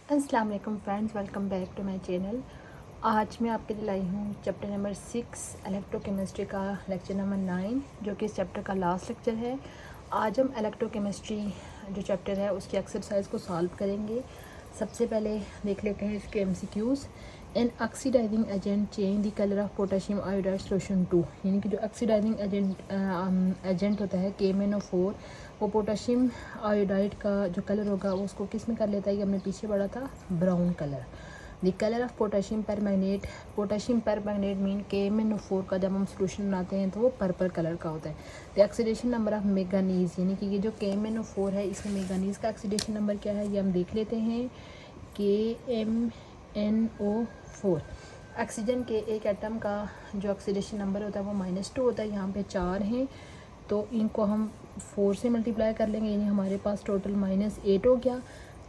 अस्सलाम वालेकुम friends, welcome back to my channel. आज मैं आपके लिए लाई हूँ चैप्टर नंबर 6 इलेक्ट्रोकेमिस्ट्री का लेक्चर नंबर 9, जो कि इस चैप्टर का लास्ट लेक्चर है। आज हम इलेक्ट्रोकेमिस्ट्री जो चैप्टर है उसकी एक्सरसाइज को सॉल्व करेंगे। सबसे पहले देख लेते हैं इसके MCQs. An oxidising agent change the colour of potassium iodide solution 2, यानी कि जो ऑक्सीडाइजिंग एजेंट होता है KMnO4, वो पोटेशियम आयोडाइड का जो कलर होगा वो उसको किस में कर लेता है, ये हमने पीछे पढ़ा था, brown colour. The colour of potassium permanganate mean KMnO4 का जब हम सोल्यूशन बनाते हैं तो वो पर्पल कलर का होता है। The oxidation number of manganese, यानी कि ये जो KMnO4 है इसमें मैंगनीज का ऑक्सीडेशन नंबर क्या है, ये हम देख लेते हैं। KMnO4 ऑक्सीजन के एक एटम का जो ऑक्सीडेशन नंबर होता है वो -2 होता है। यहाँ पे 4 हैं तो इनको हम 4 से मल्टीप्लाई कर लेंगे, यानी हमारे पास टोटल -8 हो गया।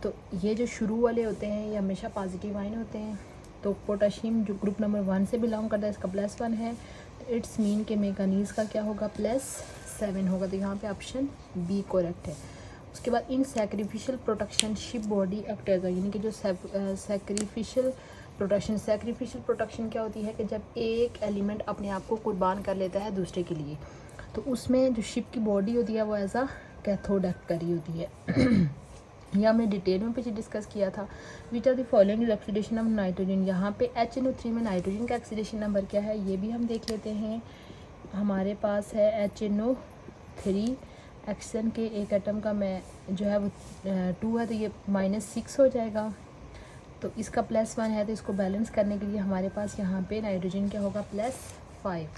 तो ये जो शुरू वाले होते हैं ये हमेशा पॉजिटिव आयन होते हैं। तो पोटेशियम जो ग्रुप नंबर 1 से बिलोंग करता है इसका +1 है, तो इट्स मीन के मैंगनीज का क्या होगा, +7 होगा। तो यहाँ पे ऑप्शन बी करेक्ट है। उसके बाद in sacrificial protection ship body act as, यानी कि जो सैक्रिफिशियल प्रोटेक्शन क्या होती है कि जब एक एलिमेंट अपने आप को कुर्बान कर लेता है दूसरे के लिए, तो उसमें जो शिप की बॉडी होती है वो एज अ कैथोड एक्ट कर रही होती है। यह हमने डिटेल में पीछे डिस्कस किया था। Which are the following is oxidation of nitrogen, यहाँ पे HNO3 में नाइट्रोजन का ऑक्सीडेशन नंबर क्या है ये भी हम देख लेते हैं। हमारे पास है HNO3, ऑक्सीजन के एक एटम का मैं जो है वो 2 है, तो ये -6 हो जाएगा। तो इसका +1 है, तो इसको बैलेंस करने के लिए हमारे पास यहाँ पे नाइट्रोजन क्या होगा, +5।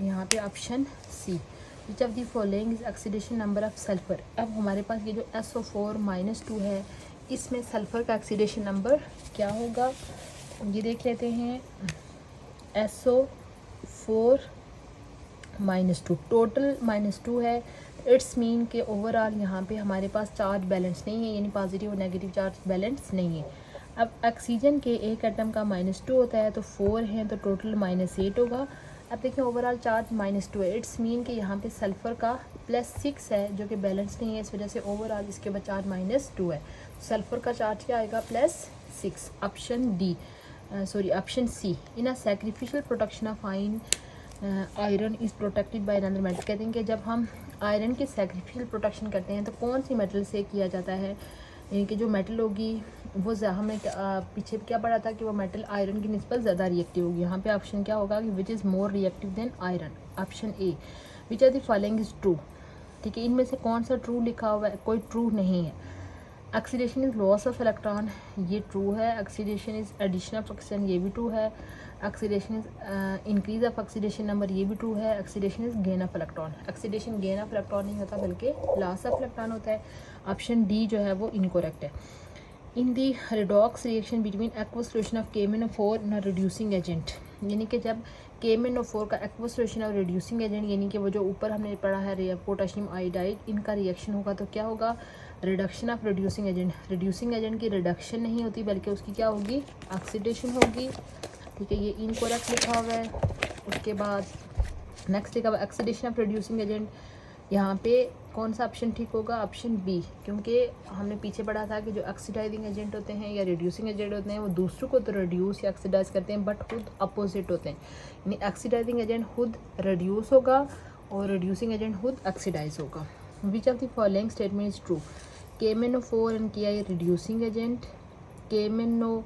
यहाँ पे option C. Which of the following is oxidation number of sulphur. अब हमारे पास ये जो SO4 -2 है इसमें सल्फर का ऑक्सीडेशन नंबर क्या होगा, ये देख लेते हैं। SO4 -2 टोटल -2 है, इट्स मीन के ओवरऑल यहाँ पे हमारे पास चार्ज बैलेंस नहीं है, यानी पॉजिटिव और नेगेटिव चार्ज बैलेंस नहीं है। अब ऑक्सीजन के एक एटम का -2 होता है, तो 4 हैं तो टोटल -8 होगा। अब देखिए ओवरऑल चार्ज -2 है, इट्स मीन कि यहाँ पे सल्फ़र का +6 है जो कि बैलेंस नहीं है, इस वजह से ओवरऑल इसके बाद चार्ज -2 है। सल्फ़र का चार्ज क्या आएगा, +6। Option C. In a sacrificial protection of iron is protected by another metal, कहते हैं कि जब हम आयरन की सैक्रिफिशियल प्रोटेक्शन करते हैं तो कौन सी मेटल से किया जाता है, यानी कि जो मेटल होगी वो हमें पीछे क्या पढ़ा था कि वो मेटल आयरन की निस्बत ज़्यादा रिएक्टिव होगी। यहाँ पे ऑप्शन क्या होगा कि which is more reactive than iron, option A. Which are the following is true, ठीक है, इनमें से कौन सा ट्रू लिखा हुआ है, कोई ट्रू नहीं है। Oxidation is loss of electron, ये ट्रू है। Oxidation is addition of oxygen, ये भी ट्रू है। Oxidation is increase of oxidation number, ये भी ट्रू है। Oxidation is gain of electron, oxidation gain of electron नहीं होता बल्कि लॉस ऑफ इलेक्ट्रॉन होता है। ऑप्शन डी जो है वो इनकरेक्ट है। In the redox reaction between aqueous solution of KMnO4 in reducing agent, यानी कि जब KMnO4 का एक्वस सोल्यूशन और रिड्यूसिंग एजेंट, यानी कि वो जो ऊपर हमने पढ़ा है पोटेशियम आयोडाइड, इनका रिएक्शन होगा तो क्या होगा, reduction of reducing agent. Reducing agent की रिडक्शन नहीं होती बल्कि उसकी क्या होगी, ऑक्सीडेशन होगी, ठीक है, ये इनकरेक्ट लिखा हुआ है। उसके बाद नेक्स्ट लिखा हुआ ऑक्सीडेशन ऑफ रिड्यूसिंग एजेंट, यहाँ पे कौन सा ऑप्शन ठीक होगा, ऑप्शन बी, क्योंकि हमने पीछे पढ़ा था कि जो ऑक्सीडाइजिंग एजेंट होते हैं या रिड्यूसिंग एजेंट होते हैं वो दूसरों को तो रिड्यूस या ऑक्सीडाइज करते हैं बट खुद अपोजिट होते हैं, यानी ऑक्सीडाइजिंग एजेंट खुद रिड्यूस होगा और रिड्यूसिंग एजेंट खुद ऑक्सीडाइज होगा। Which of the following statement is true, KMnO4 and KI reducing agent, KMnO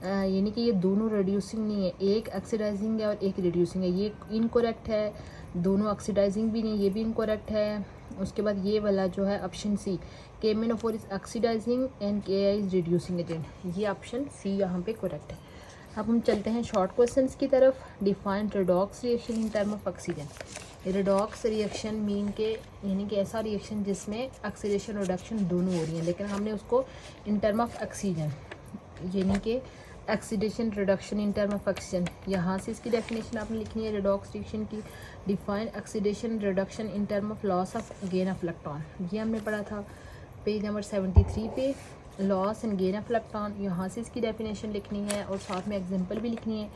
यानी कि ये दोनों रिड्यूसिंग नहीं है, एक ऑक्सीडाइजिंग है और एक रिड्यूसिंग है, ये इनकरेक्ट है। दोनों ऑक्सीडाइजिंग भी नहीं, ये भी इनकरेक्ट है। उसके बाद ये वाला जो है option C, KMnO4 is oxidising and KI is reducing agent, ये ऑप्शन सी यहाँ पे करेक्ट है। अब हम चलते हैं शॉर्ट क्वेश्चंस की तरफ। Define redox reaction in term of oxygen. Redox reaction mean के यानी कि ऐसा रिएक्शन जिसमें ऑक्सीडेशन रिडक्शन दोनों हो रही हैं, लेकिन हमने उसको इन टर्म ऑफ ऑक्सीजन, यानी कि oxidation reduction in term of oxygen, यहाँ से इसकी डेफिनेशन आपने लिखनी है रेडॉक्स रिएक्शन की। Define oxidation reduction in term of loss of gain of electron, ये हमने पढ़ा था पेज नंबर 73 पे। Loss and gain of electron, यहाँ से इसकी डेफिनेशन लिखनी है और साथ में एग्जांपल भी लिखनी है।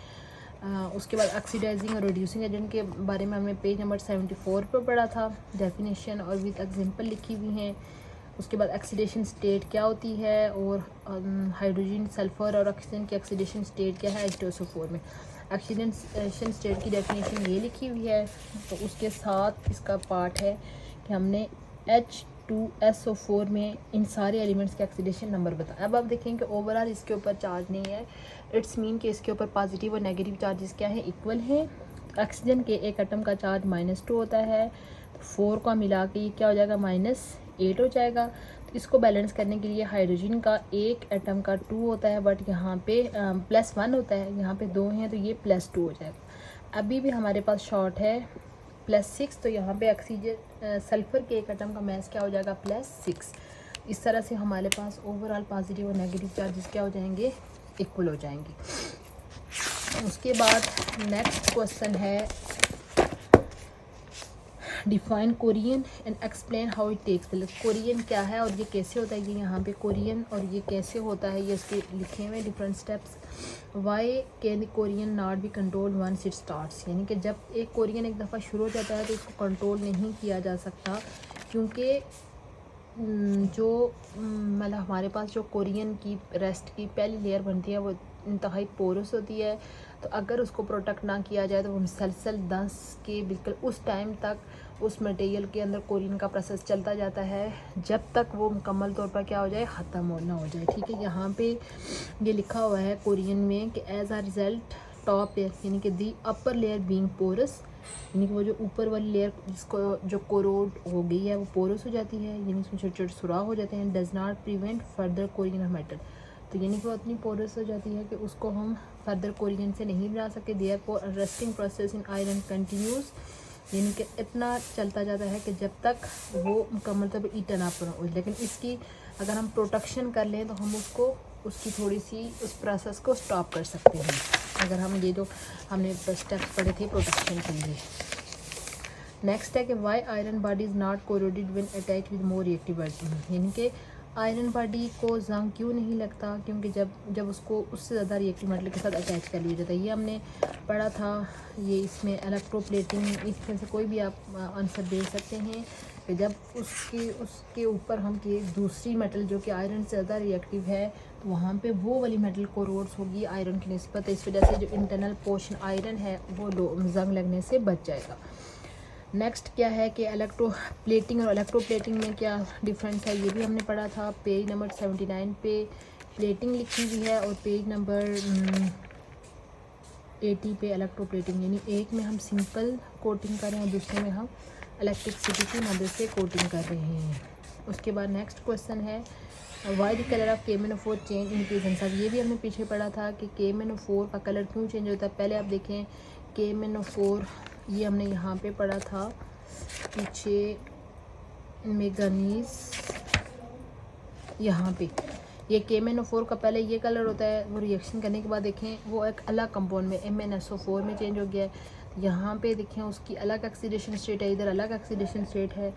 उसके बाद ऑक्सीडाइजिंग और रिड्यूसिंग एजेंट के बारे में हमने पेज नंबर 74 पर पढ़ा था, डेफिनेशन और विद एग्जांपल लिखी हुई हैं। उसके बाद ऑक्सीडेशन स्टेट क्या होती है, और हाइड्रोजन, सल्फ़र और ऑक्सीजन की ऑक्सीडेशन स्टेट क्या है H2SO4 में। ऑक्सीडेशन स्टेट की डेफिनेशन ये लिखी हुई है, तो उसके साथ इसका पार्ट है कि हमने H2SO4 में इन सारे एलिमेंट्स के ऑक्सीडेशन नंबर बताया। अब आप देखें कि ओवरऑल इसके ऊपर चार्ज नहीं है, इट्स मीन कि इसके ऊपर पॉजिटिव और नेगेटिव चार्जेस क्या है, इक्वल हैं। ऑक्सीजन के एक एटम का चार्ज -2 होता है, तो 4 का मिला के ये क्या हो जाएगा, -8 हो जाएगा। तो इसको बैलेंस करने के लिए हाइड्रोजन का एक एटम का 2 होता है, बट यहाँ पे +1 होता है, यहाँ पे 2 हैं तो ये +2 हो जाएगा। अभी भी हमारे पास शॉर्ट है +6, तो यहाँ पे ऑक्सीजन सल्फ़र के एक एटम का मास क्या हो जाएगा, +6। इस तरह से हमारे पास ओवरऑल पॉजिटिव और नेगेटिव चार्जेस क्या हो जाएंगे, इक्वल हो जाएंगे। उसके बाद नेक्स्ट क्वेश्चन है define corrosion and explain how it takes place. Corrosion क्या है और ये कैसे होता है, ये यहाँ पे कोरियन और ये कैसे होता है, ये इसके लिखे हुए different steps. Why can corrosion not be control once it starts, यानी कि जब एक कोरियन एक दफ़ा शुरू हो जाता है तो इसको कंट्रोल नहीं किया जा सकता, क्योंकि जो मतलब हमारे पास जो कोरियन की रेस्ट की पहली लेयर बनती है वो इंतहाई पोरस होती है, तो अगर उसको प्रोटेक्ट ना किया जाए तो वो मुसलसल 10 के बिल्कुल उस टाइम तक उस मटेरियल के अंदर कोरियन का प्रोसेस चलता जाता है जब तक वो मुकम्मल तौर पर क्या हो जाए, ख़त्म ना हो जाए। ठीक है, यहाँ पे ये लिखा हुआ है कोरियन में कि एज आ रिज़ल्ट टॉप लेयर यानी कि दी अपर लेयर बीइंग पोरस, यानी कि वो जो ऊपर वाली लेयर जिसको जो कोरोड हो गई है वो पोरस हो जाती है, यानी उसमें छोटे छोटे सुराख हो जाते हैं। Does not prevent further Korean of metal, तो यानी कि वो इतनी पोरस हो जाती है कि उसको हम फर्दर कोरियन से नहीं बना सकते। Therefore rusting process in iron continues, यानी कि इतना चलता जाता है कि जब तक वो मुकम्मल तौर पर ईटन अप हो। लेकिन इसकी अगर हम प्रोटेक्शन कर लें तो हम उसकी थोड़ी सी उस प्रोसेस को स्टॉप कर सकते हैं, अगर हम ये जो हमने स्टेप्स पढ़े थे प्रोटेक्शन के लिए। नेक्स्ट है कि why iron body is not corroded when attach with more reactive item, यानी कि आयरन बॉडी को जंग क्यों नहीं लगता, क्योंकि जब उसको उससे ज़्यादा रिएक्टिव मेटल के साथ अटैच कर लिया जाता है। ये हमने पढ़ा था, ये इसमें इलेक्ट्रोप्लेटिंग, इसमें से कोई भी आप आंसर दे सकते हैं कि जब उसके ऊपर हम कि दूसरी मेटल जो कि आयरन से ज़्यादा रिएक्टिव है तो वहाँ पे वो वाली मेटल कोरोड्स होगी आयरन की निस्बत, इस वजह से जो इंटरनल पोर्शन आयरन है वो जंग लगने से बच जाएगा। नेक्स्ट क्या है कि इलेक्ट्रोप्लेटिंग और इलेक्ट्रोप्लेटिंग में क्या डिफरेंस है, ये भी हमने पढ़ा था। पेज नंबर 79 पे प्लेटिंग लिखी हुई है और पेज नंबर 80 पे इलेक्ट्रोप्लेटिंग, यानी एक में हम सिंपल कोटिंग कर रहे हैं और दूसरे में हम इलेक्ट्रिसिटी की मदद से कोटिंग कर रहे हैं। उसके बाद नेक्स्ट क्वेश्चन है why the colour of KMnO4 change in presence of, ये भी हमने पीछे पढ़ा था कि KMnO4 का कलर क्यों चेंज होता है। पहले आप देखें KMnO4, ये हमने यहाँ पे पढ़ा था पीछे मैंगनीज, यहाँ पे ये KMnO4 का पहले ये कलर होता है, वो रिएक्शन करने के बाद देखें वो एक अलग कंपाउंड में MnSO4 में चेंज हो गया है। यहाँ पे देखें उसकी अलग ऑक्सीडेशन स्टेट है, इधर अलग ऑक्सीडेशन स्टेट है,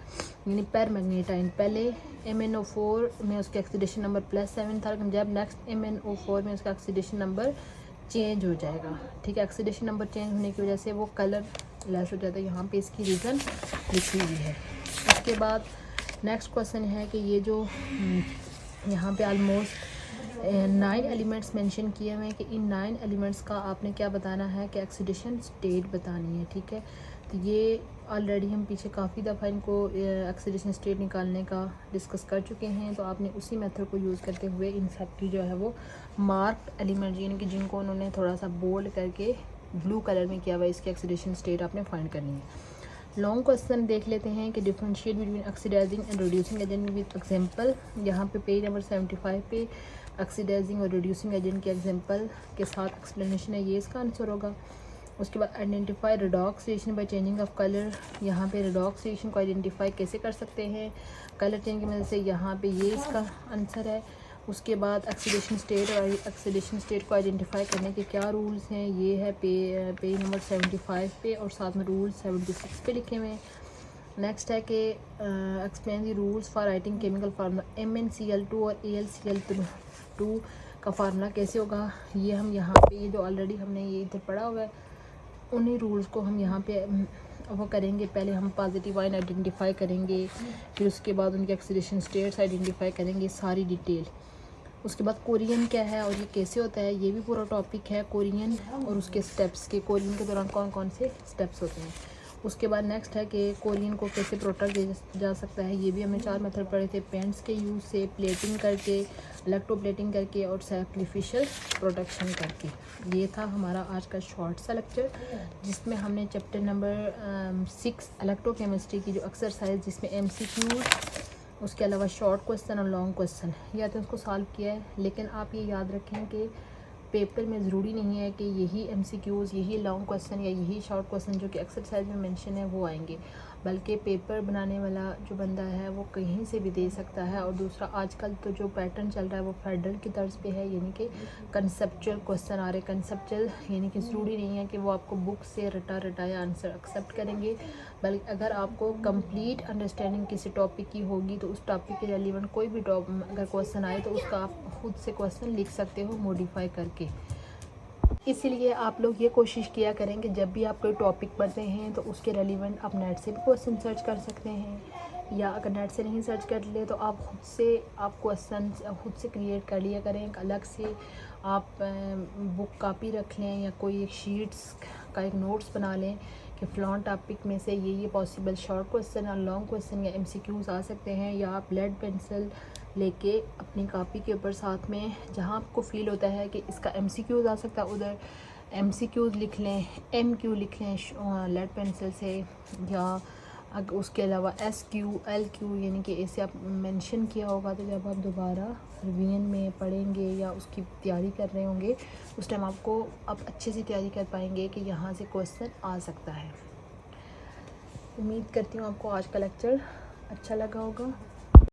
यानी परमैग्नेटाइन। पहले MnO4 में उसके ऑक्सीडेशन नंबर +7 था, लेकिन जब नेक्स्ट MnO4 में उसका ऑक्सीडेशन नंबर चेंज हो जाएगा। ठीक है, ऑक्सीडेशन नंबर चेंज होने की वजह से वो कलर लेस हो जाता है, यहाँ पे इसकी रीज़न लिखी हुई है। उसके बाद नेक्स्ट क्वेश्चन है कि ये जो यहाँ पे ऑलमोस्ट 9 एलिमेंट्स मेंशन किए हुए हैं कि इन 9 एलिमेंट्स का आपने क्या बताना है कि ऑक्सीडेशन स्टेट बतानी है। ठीक है, तो ये ऑलरेडी हम पीछे काफ़ी दफ़ा इनको ऑक्सीडेशन स्टेट निकालने का डिस्कस कर चुके हैं, तो आपने उसी मेथड को यूज़ करते हुए इन सब की जो है वो मार्क्ड एलिमेंट यानी कि जिनको उन्होंने थोड़ा सा बोल्ड करके ब्लू कलर में किया हुआ, इसकी ऑक्सीडेशन स्टेट आपने फाइंड करनी है। लॉन्ग क्वेश्चन देख लेते हैं कि differentiate between oxidising and reducing agent with example. यहाँ पे पेज नंबर 75 पे ऑक्सीडाइजिंग और रिड्यूसिंग एजेंट के एग्जांपल के साथ एक्सप्लेनेशन है, ये इसका आंसर होगा। उसके बाद identify redox reaction by changing of colour, यहाँ पे रिडॉक्स रिएक्शन को आइडेंटिफाई कैसे कर सकते हैं कलर चेंज की मदद से, यहाँ पे ये इसका आंसर है। उसके बाद ऑक्सीडेशन स्टेट और ऑक्सीडेशन स्टेट को आइडेंटिफाई करने के क्या रूल्स हैं, ये है पेज नंबर 75 पे और साथ में रूल 76 पे लिखे हुए हैं। नेक्स्ट है कि explain the rules for writing chemical formula MnCl2 और AlCl2 का फार्मूला कैसे होगा, ये हम यहाँ पे ये जो ऑलरेडी हमने ये इधर पढ़ा हुआ है उन्हीं रूल्स को हम यहाँ पे वो करेंगे। पहले हम पॉजिटिव आयन आइडेंटिफाई करेंगे, फिर उसके बाद उनके ऑक्सीडेशन स्टेट्स आइडेंटिफाई करेंगे, सारी डिटेल। उसके बाद कोरियन क्या है और ये कैसे होता है, ये भी पूरा टॉपिक है कोरियन और उसके स्टेप्स के, कोरियन के दौरान कौन कौन से स्टेप्स होते हैं। उसके बाद नेक्स्ट है कि कोरियन को कैसे प्रोटेक्ट किया जा सकता है, ये भी हमने 4 मेथड पढ़े थे, पेंट्स के यूज़ से, प्लेटिंग करके, इलेक्ट्रोप्लेटिंग करके और सैक्रिफिशियल प्रोटेक्शन करके। ये था हमारा आज का शॉर्ट सा लेक्चर, जिसमें हमने चैप्टर नंबर 6 इलेक्ट्रोकेमिस्ट्री की जो एक्सरसाइज जिसमें MCQ, उसके अलावा शॉर्ट क्वेश्चन और लॉन्ग क्वेश्चन या तो उसको सॉल्व किया है। लेकिन आप ये याद रखें कि पेपर में ज़रूरी नहीं है कि यही MCQs, यही लॉन्ग क्वेश्चन या यही शॉर्ट क्वेश्चन जो कि एक्सरसाइज में मेंशन है वो आएंगे, बल्कि पेपर बनाने वाला जो बंदा है वो कहीं से भी दे सकता है। और दूसरा, आजकल तो जो पैटर्न चल रहा है वो फेडरल की तर्ज पे है, यानी कि कंसेप्चुअल क्वेश्चन आ रहे। कंसेप्चुअल यानी कि ज़रूरी नहीं है कि वो आपको बुक से रटाया आंसर एक्सेप्ट करेंगे, बल्कि अगर आपको कंप्लीट अंडरस्टैंडिंग किसी टॉपिक की होगी तो उस टॉपिक के रेलिवेंट कोई भी अगर क्वेश्चन आए तो उसका आप खुद से क्वेश्चन लिख सकते हो मॉडिफाई करके। इसीलिए आप लोग ये कोशिश किया करें कि जब भी आप कोई टॉपिक पढ़ते हैं तो उसके रेलिवेंट आप नेट से भी क्वेश्चन सर्च कर सकते हैं, या अगर नेट से नहीं सर्च कर ले तो आप खुद से आप क्वेश्चन खुद से क्रिएट कर लिया करें। एक अलग से आप बुक कॉपी रख लें या कोई एक शीट्स का एक नोट्स बना लें कि फ़लाँ टॉपिक में से ये पॉसिबल शॉर्ट क्वेश्चन और लॉन्ग क्वेश्चन या MCQs आ सकते हैं। या आप लेड पेंसिल लेके अपनी कॉपी के ऊपर साथ में जहाँ आपको फ़ील होता है कि इसका MCQs आ सकता है उधर MCQs लिख लें, MQ लिख लें लेड पेंसिल से, या उसके अलावा SQ LQ यानी कि ऐसे आप मेंशन किया होगा तो जब आप दोबारा रिवीजन में पढ़ेंगे या उसकी तैयारी कर रहे होंगे उस टाइम आपको आप अच्छे से तैयारी कर पाएंगे कि यहाँ से क्वेश्चन आ सकता है। उम्मीद करती हूँ आपको आज का लेक्चर अच्छा लगा होगा।